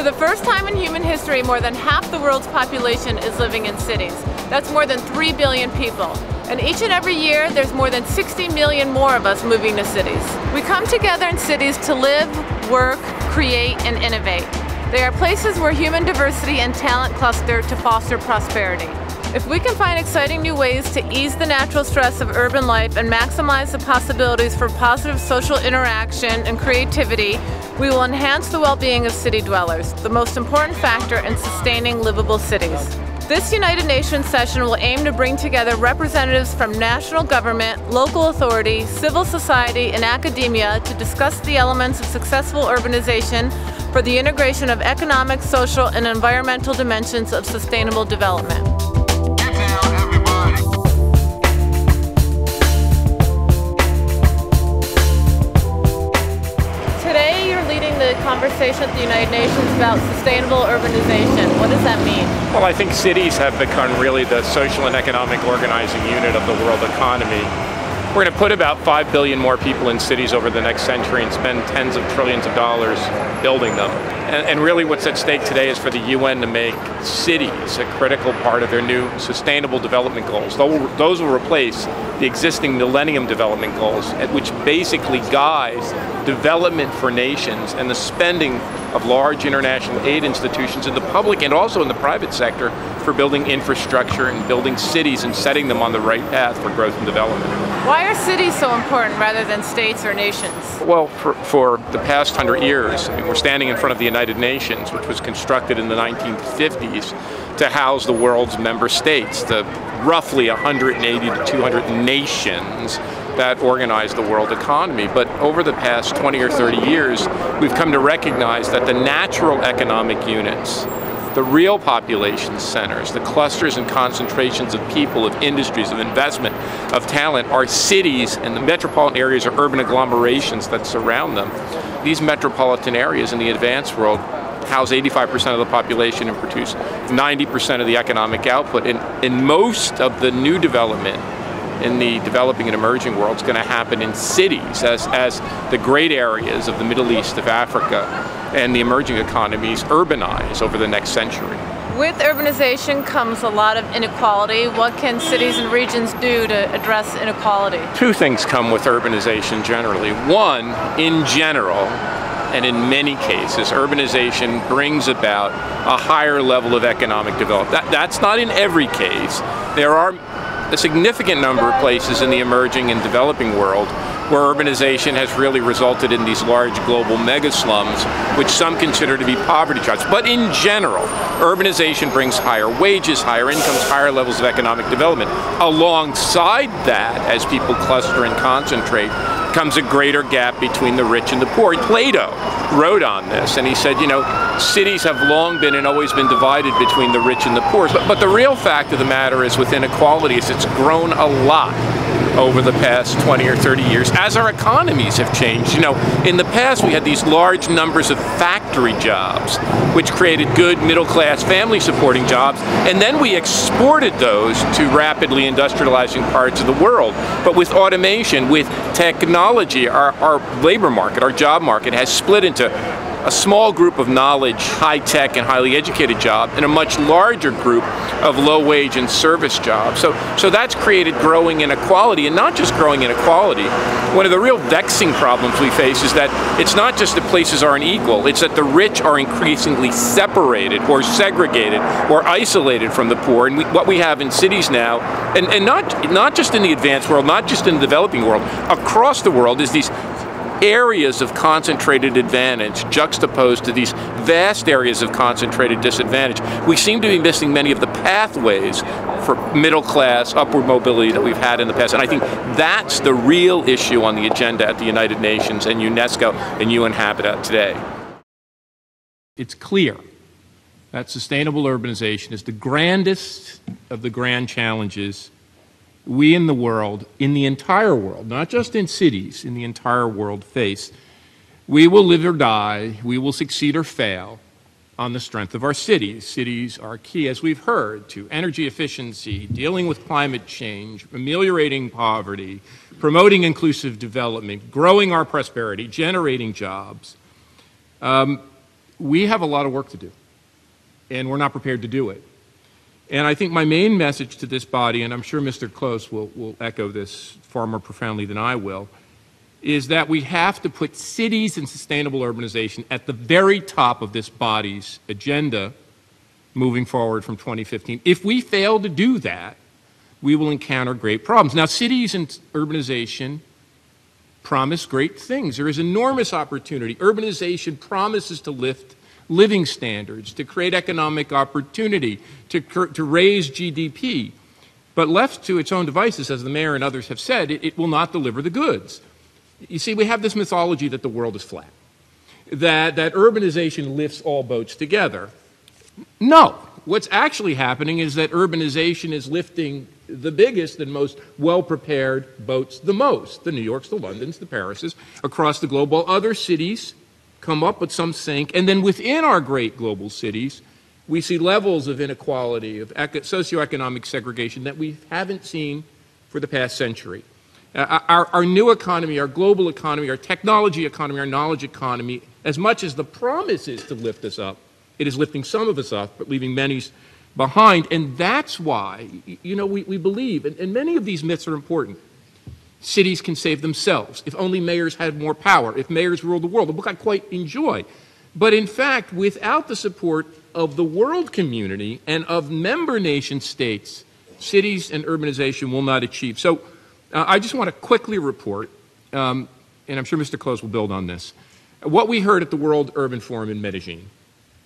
For the first time in human history, more than half the world's population is living in cities. That's more than 3 billion people. And each and every year, there's more than 60 million more of us moving to cities. We come together in cities to live, work, create, and innovate. They are places where human diversity and talent cluster to foster prosperity. If we can find exciting new ways to ease the natural stress of urban life and maximize the possibilities for positive social interaction and creativity, we will enhance the well-being of city dwellers, the most important factor in sustaining livable cities. This United Nations session will aim to bring together representatives from national government, local authority, civil society, and academia to discuss the elements of successful urbanization for the integration of economic, social, and environmental dimensions of sustainable development. Today you're leading the conversation at the United Nations about sustainable urbanization. What does that mean? Well, I think cities have become really the social and economic organizing unit of the world economy. We're going to put about 5 billion more people in cities over the next century and spend tens of trillions of dollars building them. And really what's at stake today is for the UN to make cities a critical part of their new sustainable development goals. Those will replace the existing Millennium Development Goals, which basically guides development for nations and the spending of large international aid institutions in the public and also in the private sector for building infrastructure and building cities and setting them on the right path for growth and development. Why are cities so important rather than states or nations? Well, for the past 100 years, I mean, we're standing in front of the United Nations, which was constructed in the 1950s to house the world's member states, the roughly 180 to 200 nations that organize the world economy. But over the past 20 or 30 years, we've come to recognize that the natural economic units, the real population centers, the clusters and concentrations of people, of industries, of investment, of talent are cities, and the metropolitan areas are urban agglomerations that surround them. These metropolitan areas in the advanced world house 85% of the population and produce 90% of the economic output. And most of the new development in the developing and emerging world is going to happen in cities as the great areas of the Middle East, of Africa, and the emerging economies urbanize over the next century. With urbanization comes a lot of inequality. What can cities and regions do to address inequality? Two things come with urbanization generally. One, in general, and in many cases, urbanization brings about a higher level of economic development. That's not in every case. There are a significant number of places in the emerging and developing world where urbanization has really resulted in these large global mega slums, which some consider to be poverty traps. But in general, urbanization brings higher wages, higher incomes, higher levels of economic development. Alongside that, as people cluster and concentrate, comes a greater gap between the rich and the poor. Plato wrote on this, and he said, you know, cities have long been and always been divided between the rich and the poor. But the real fact of the matter is, with inequality, is it's grown a lot over the past 20 or 30 years as our economies have changed. You know, in the past we had these large numbers of factory jobs, which created good middle-class family-supporting jobs, and then we exported those to rapidly industrializing parts of the world. But with automation, with technology, our labor market, our job market has split into a small group of knowledge, high-tech and highly educated jobs, and a much larger group of low-wage and service jobs. So that's created growing inequality, and not just growing inequality. One of the real vexing problems we face is that it's not just that places aren't equal, it's that the rich are increasingly separated or segregated or isolated from the poor. And what we have in cities now, and not just in the advanced world, not just in the developing world, across the world, is these areas of concentrated advantage juxtaposed to these vast areas of concentrated disadvantage. We seem to be missing many of the pathways for middle-class upward mobility that we've had in the past. And I think that's the real issue on the agenda at the United Nations and UNESCO and UN Habitat today. It's clear that sustainable urbanization is the grandest of the grand challenges we in the world, in the entire world, not just in cities, in the entire world face. We will live or die, we will succeed or fail on the strength of our cities. Cities are key, as we've heard, to energy efficiency, dealing with climate change, ameliorating poverty, promoting inclusive development, growing our prosperity, generating jobs. we have a lot of work to do, and we're not prepared to do it. And I think my main message to this body, and I'm sure Mr. Close will echo this far more profoundly than I will, is that we have to put cities and sustainable urbanization at the very top of this body's agenda moving forward from 2015. If we fail to do that, we will encounter great problems. Now, cities and urbanization promise great things. There is enormous opportunity. Urbanization promises to lift living standards, to create economic opportunity, to raise GDP. But left to its own devices, as the mayor and others have said, it will not deliver the goods. You see, we have this mythology that the world is flat, that urbanization lifts all boats together. No. What's actually happening is that urbanization is lifting the biggest and most well-prepared boats the most. The New Yorks, the Londons, the Parises, across the globe, while other cities come up, but some sink. And then within our great global cities, we see levels of inequality, of socioeconomic segregation that we haven't seen for the past century. Our new economy, our global economy, our technology economy, our knowledge economy, as much as the promise is to lift us up, it is lifting some of us up, but leaving many behind. And that's why, we believe, and many of these myths are important. Cities can save themselves if only mayors had more power, if mayors ruled the world, a book I quite enjoy. But in fact, without the support of the world community and of member nation states, cities and urbanization will not achieve. So I just want to quickly report, and I'm sure Mr. Close will build on this, what we heard at the World Urban Forum in Medellin,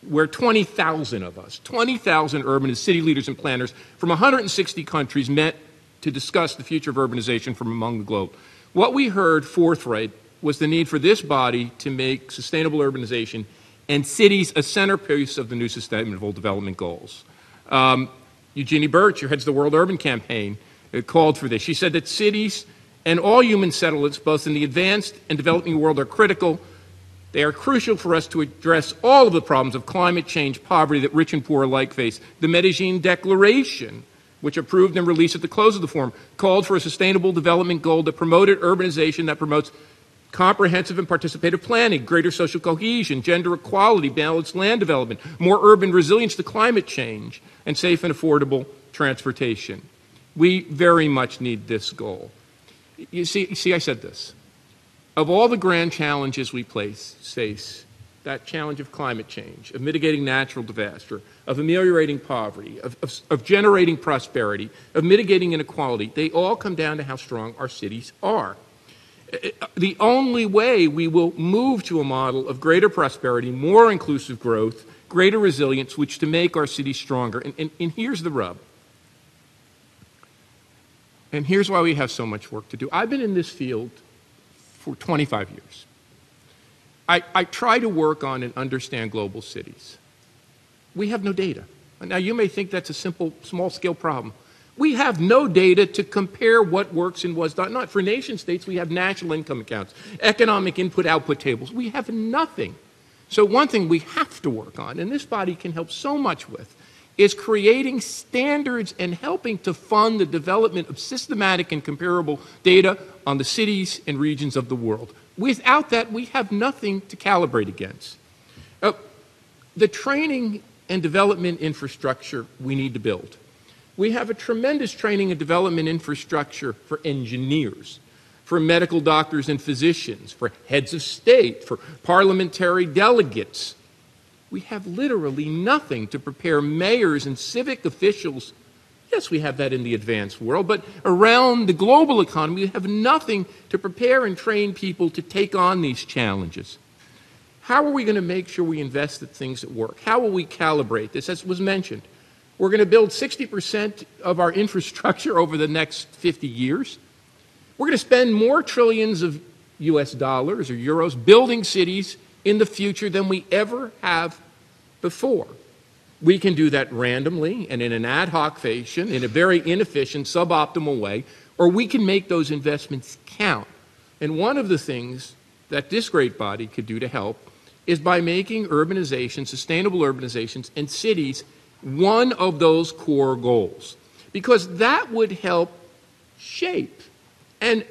where 20,000 of us, 20,000 urban and city leaders and planners from 160 countries met to discuss the future of urbanization from among the globe. What we heard forthright was the need for this body to make sustainable urbanization and cities a centerpiece of the new Sustainable Development Goals. Eugenie Birch, who heads the World Urban Campaign, called for this. She said that cities and all human settlements, both in the advanced and developing world, are critical. They are crucial for us to address all of the problems of climate change, poverty that rich and poor alike face. The Medellin Declaration, which approved and released at the close of the forum, called for a sustainable development goal that promoted urbanization, that promotes comprehensive and participative planning, greater social cohesion, gender equality, balanced land development, more urban resilience to climate change, and safe and affordable transportation. We very much need this goal. You see, I said this. Of all the grand challenges we face, that challenge of climate change, of mitigating natural disaster, of ameliorating poverty, of generating prosperity, of mitigating inequality, they all come down to how strong our cities are. The only way we will move to a model of greater prosperity, more inclusive growth, greater resilience, which to make our cities stronger. And here's the rub. And here's why we have so much work to do. I've been in this field for 25 years. I try to work on and understand global cities. We have no data. Now, you may think that's a simple, small-scale problem. We have no data to compare what works and what's not. For nation states, we have national income accounts, economic input-output tables. We have nothing. So one thing we have to work on, and this body can help so much with, is creating standards and helping to fund the development of systematic and comparable data on the cities and regions of the world. Without that, we have nothing to calibrate against. The training and development infrastructure we need to build. We have a tremendous training and development infrastructure for engineers, for medical doctors and physicians, for heads of state, for parliamentary delegates. We have literally nothing to prepare mayors and civic officials. Yes, we have that in the advanced world, but around the global economy, we have nothing to prepare and train people to take on these challenges. How are we going to make sure we invest in things that work? How will we calibrate this? As was mentioned, we're going to build 60% of our infrastructure over the next 50 years. We're going to spend more trillions of US dollars or euros building cities in the future than we ever have before. We can do that randomly and in an ad hoc fashion, in a very inefficient, suboptimal way, or we can make those investments count. And one of the things that this great body could do to help is by making urbanization, sustainable urbanizations, and cities one of those core goals. Because that would help shape and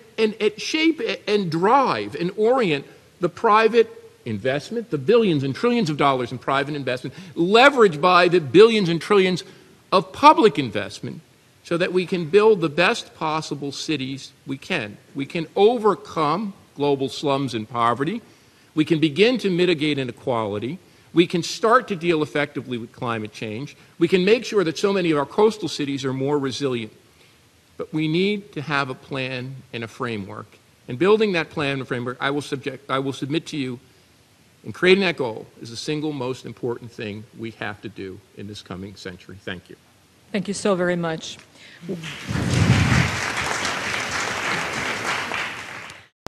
drive and orient the private investment, the billions and trillions of dollars in private investment, leveraged by the billions and trillions of public investment, so that we can build the best possible cities we can. We can overcome global slums and poverty. We can begin to mitigate inequality. We can start to deal effectively with climate change. We can make sure that so many of our coastal cities are more resilient. But we need to have a plan and a framework. And building that plan and framework, I will submit to you, and creating that goal is the single most important thing we have to do in this coming century. Thank you. Thank you so very much.